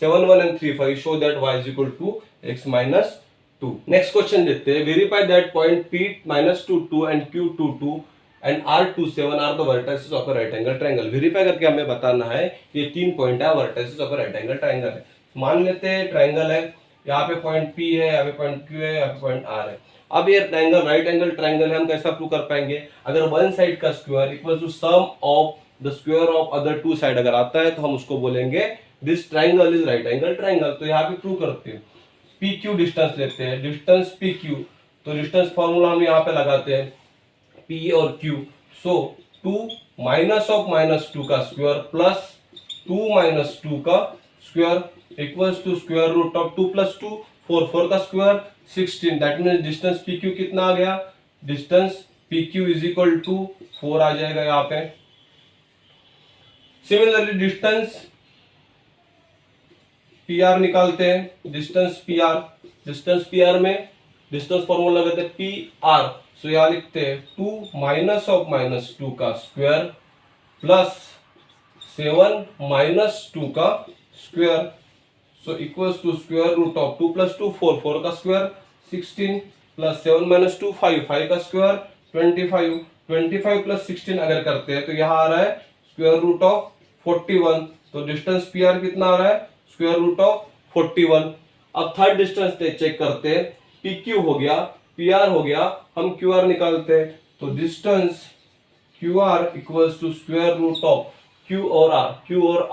7 1 and 3 5 show that y is equal to x minus 2। Next question देखते हैं, verify that point P -2 2 and Q 2 2 and R27 are the vertices of a right angle triangle. Verify करके हमें बताना है कि ये 3 point है vertices of a right angle triangle है। मान लेते हैं ट्रायंगल है, यहाँ पे पॉइंट P है, यहाँ पे पॉइंट Q है, यहाँ पे पॉइंट R है। अब ये ट्रायंगल राइट एंगल ट्रायंगल है, हम कैसा प्रूव कर पाएंगे, अगर वन साइड का square equal to sum of the square of other two side अगर आता है तो हम उसको बोलेंगे this triangle is right angle triangle. तो यहाँ पे प्रूव करते हैं, PQ डिस्टेंस लेते हैं, डिस्टेंस PQ, तो डिस्टेंस फॉर्मूला हम यहाँ पे लगाते हैं P और Q। सो 2 माइनस ऑफ -2 का स्क्वायर प्लस 2 माइनस 2 का square equals to square root of 2 plus 2 4 4 का square 16, that means distance PQ कितना आ गया, distance PQ is equal to 4 आ जाएगा यहाँ पे। सिमिलरली डिस्टेंस PR निकालते हैं, डिस्टेंस PR में डिस्टेंस फॉर्मूला लगाते हैं PR। सो यहाँ लिखते हैं 2 माइनस ऑफ -2 का स्क्वायर प्लस 7 माइनस 2 का square, so equals to square root of 2 plus 2 4 4 का स्क्वायर 16 प्लस 7 माइनस 2 5 5 का स्क्वायर 25 25 प्लस 16 अगर करते हैं तो यहाँ आ रहा है स्क्वायर रूट ऑफ 41। तो डिस्टेंस PR कितना आ रहा है, स्क्वायर रूट ऑफ 41। अब थर्ड डिस्टेंस चेक करते हैं, PQ हो गया, PR हो गया, हम QR निकालते हैं, तो distance QR equals to square root of Q और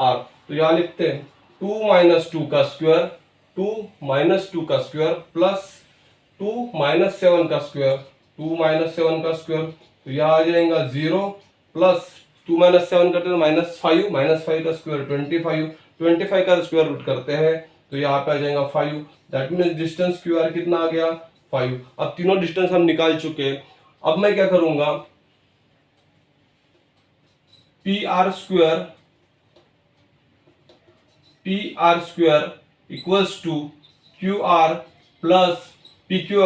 R। तो यहाँ लिखते हैं 2 माइनस 2 का स्क्वायर, 2 माइनस 2 का स्क्वायर प्लस 2 माइनस 7 का स्क्वायर, 2 माइनस 7 का स्क्वायर, तो यहाँ आ जाएगा 0 प्लस 2 माइनस 7 करते हैं -5 का स्क्वायर 25 का स्क्वायर रूट करते हैं तो यहाँ पे आ जाएगा 5, दैट मीन्स डिस्टेंस QR कितना आ गया 5। अब तीनों डिस्टेंस हम निकाल चुके हैं। अब मैं क्या करूंगा, PR square equals to QR plus PQ।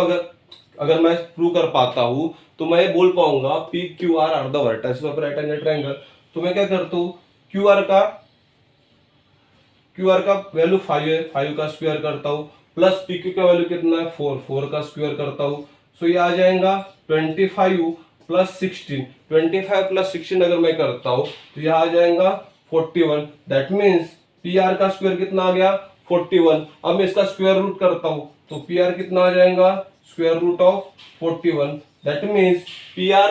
अगर मैं प्रूव कर पाता हूं तो मैं बोल पाऊंगा PQR are the vertices of right angle triangle. तो मैं क्या करता हूं, QR का वैल्यू 5 है, 5 का स्क्वायर करता हूं प्लस PQ का वैल्यू कितना है 4 4 का स्क्वायर करता हूं। सो ये आ जाएगा 25 प्लस 16, 25 प्लस 16 अगर मैं करता हूं तो यह आ जाएगा 41, दैट मीन्स PR का स्क्वायर कितना आ गया 41। अब मैं इसका स्क्वायर रूट करता हूं तो PR कितना आ जाएगा square root of 41, that means PR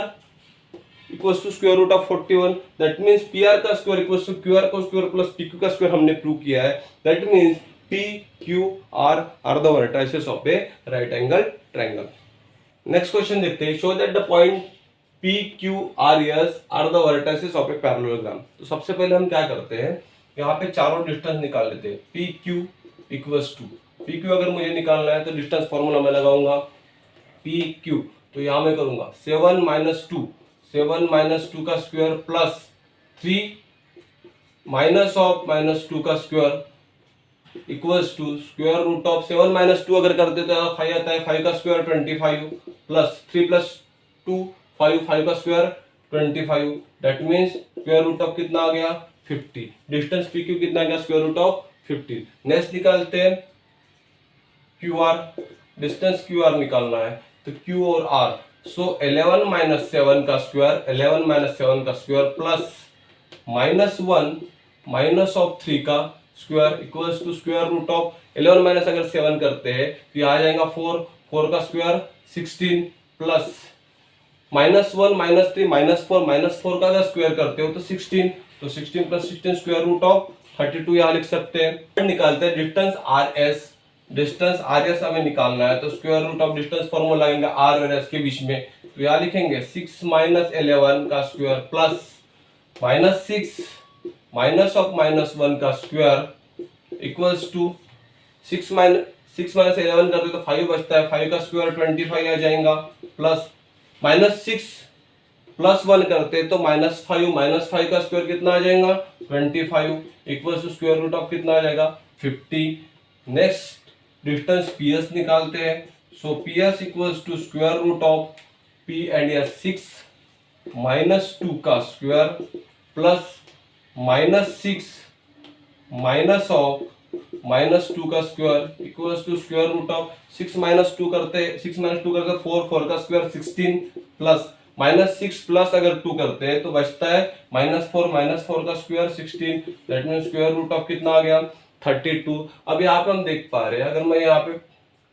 equals to square root of 41, that means PR का स्क्वायर इक्वल्स टू QR का स्क्वायर प्लस PQ का स्क्वायर हमने प्रूव किया है, that means PQR are the vertices of a right angle triangle. Next question देखते हैं, show that the point PQRS are the vertices of a parallelogram. तो सबसे पहले हम क्या करते हैं, यहाँ पे चारों डिस्टेंस निकाल लेते हैं। PQ इक्वल्स टू PQ अगर मुझे निकालना है तो डिस्टेंस फॉर्मूला मैं लगाऊंगा PQ, तो यहाँ मैं करूंगा 7 माइनस 2, 7 माइनस 2 का square plus 3 minus of minus 2 का square equals to square root of 7 minus 2 अगर करते तो 5 आता है, 5 का स्क्वायर 25 प्लस 3 प्लस 2 5, 5 का square 25, that means square root of कितना आ गया 50। डिस्टेंस पी क्यू कितना आ गया स्क्वायर रूट ऑफ 50। नेक्स्ट निकालते हैं Q R, distance Q R निकालना है तो क्यू और आर, सो 11 माइनस 7 का स्क्वायर, 11 माइनस 7 का square plus minus 1 minus of 3 का square equals to square root of 11 minus अगर 7 करते हैं तो ये आ जाएगा 4, 4 का square 16 plus minus 1 minus 3 minus 4, minus 4 का अगर स्क्वायर करते हो तो 16, तो 16 प्लस 16 स्क्वायर रूट ऑफ 32 यहाँ लिख सकते हैं। निकालते हैं distance R S, distance R S हमें निकालना है तो square root of distance formula लगाएंगे आर और एस के बीच में, तो यहाँ लिखेंगे 6 माइनस 11 का square plus minus 6 minus of minus 1 का स्क्वायर इक्वल्स टू 6 माइनस 11 करते तो 5 बचता है, 5 का स्क्वायर 25 आ जाएगा प्लस माइनस 6 प्लस 1 करते तो माइनस 5 का स्क्वायर कितना आ जाएगा 25 equals to square root of कितना आ जाएगा 50। नेक्स्ट डिस्टेंस पी एस निकालते हैं, so P S equals to square root of P and S 6 minus 2 का square plus minus 6 minus of minus 2 का square equals to square root of 6 minus 2 करते 4, 4 का square 16 plus minus 6 plus अगर 2 करते हैं तो बचता है माइनस 4 का square 16, that mean square root of कितना आ गया 32। अब यहाँ पे हम देख पा रहे हैं अगर मैं यहाँ पे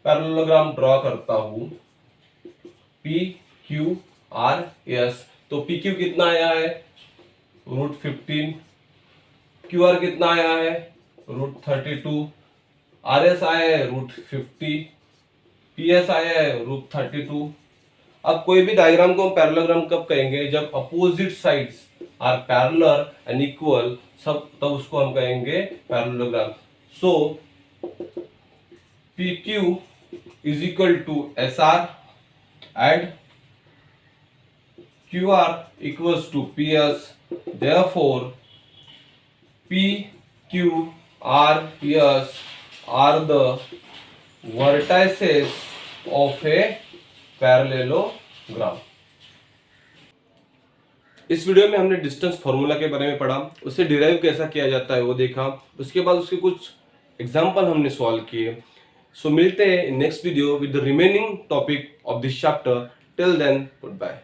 पैरेललोग्राम ड्रॉ करता हूँ पी क्यू आर एस, तो पी क्यू कितना आया है रूट 15, क्यू आर कितना आया है रूट 32, आर एस आया है रूट 50, पी एस आया है रूट 32। अब कोई भी डायग्राम को हम पैरेललोग्राम कब कहेंगे जब opposite sides are parallel and equal, सब तब उसको हम कहेंगे parallelogram. So P Q is equal to S R and Q R equals to P S, therefore P, Q, R, S are the vertices of a parallelogram। इस video में हमने distance formula के बारे में पढ़ा, उसे डिराइव कैसा किया जाता है वो देखा, उसके बाद उसके कुछ एग्जाम्पल हमने सॉल्व किए। सो मिलते हैं next video with the remaining topic of this chapter. Till then good bye.